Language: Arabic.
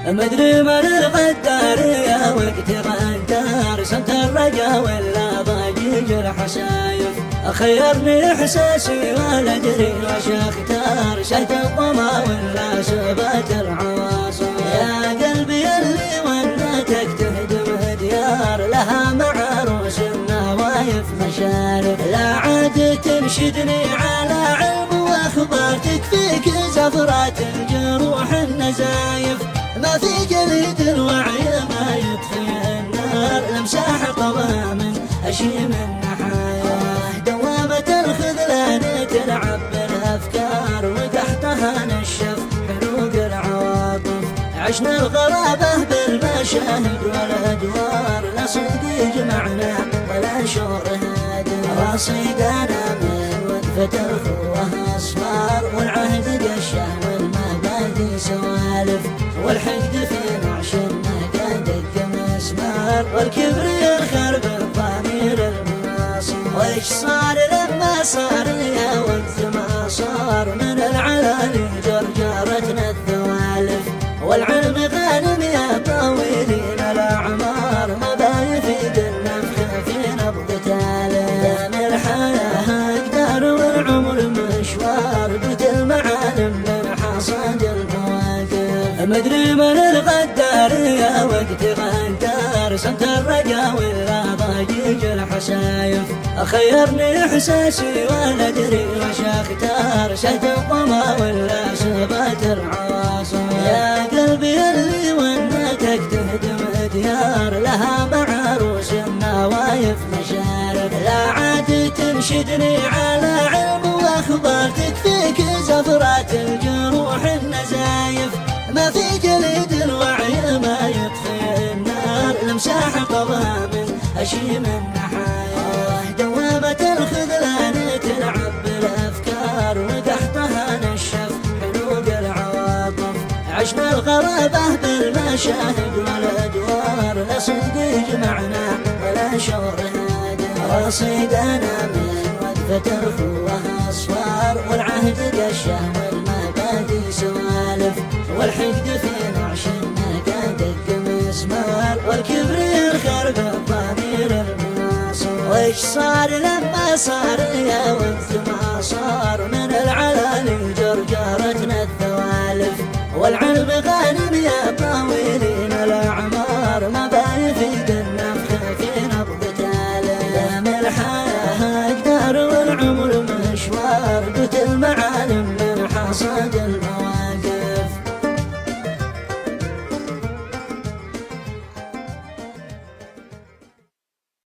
مدري من الغدار يا وقت غدار، سمت الرجا ولا ضجيج الحسايف. خيرني احساسي ولا ادري وش اختار، شهد الظما ولا سبات العواصف. يا قلبي اللي ونتك تهدم ديار، لها مع عروس النوايف مشارف. لا عاد تنشدني على علم واخبار، تكفيك زفرات الجروح النزايف. ما في جليد الوعي ما يطفي النار، لمساح قوام أشيم النحايا. دوامة الخذلان تلعب بالأفكار، وتحتها نشف حروق العواطف. عشنا الغرابة بالمشاهد والأدوار، لا صدق يجمعنا ولا شعور هادر. رصيدنا من وقفة الخوة أصفار، والعهد قشة والمبادئ سوالف. والحقد في نعشنا قد مسمار، والكبر يرخر بالضمير المناصر. وإيش صار لما صار يا وقت ما صار، من العلالي جرجرتنا الثوالف. والعلم غانم يا طويلين الأعمار، ما بايفيد النفخ في نبض تالف. دام الحياة أقدار والعمر مشوار، قلت المعالم من حصاد المواقف. مدري من الغدار يا وقت غدار، سمت الرجا ولا ضجيج الحسايف. خيرني احساسي ولا ادري وش اختار، شهد الظما ولا سبات العواصف. يا قلبي اللي ونتك تهدم ديار، لها مع عروس النوايف مشارف. لا عاد تنشدني على علم واخبار، تكفيك زفرات الجروح النزايف. ما في جليد الوعي ما يطفي النار، لمساح قوام أشيم النحايا. دوامة الخذلان تلعب بالأفكار، وتحتها نشف حلوق العواطف. عشنا الغرابة بالمشاهد والأدوار، لا صدق يجمعنا ولا شعور هادر. رصيدنا من وقفة الخوة أصفار، والعهد قشة والمبادئ سوالف. والحقد في نعشنا قد مسمار، والكبر يرخر بالضمير المناصر. وإيش صار لما صار يا وقت ما صار، من العلالي جرجرتنا الثوالف. والعلم غانم يا طويل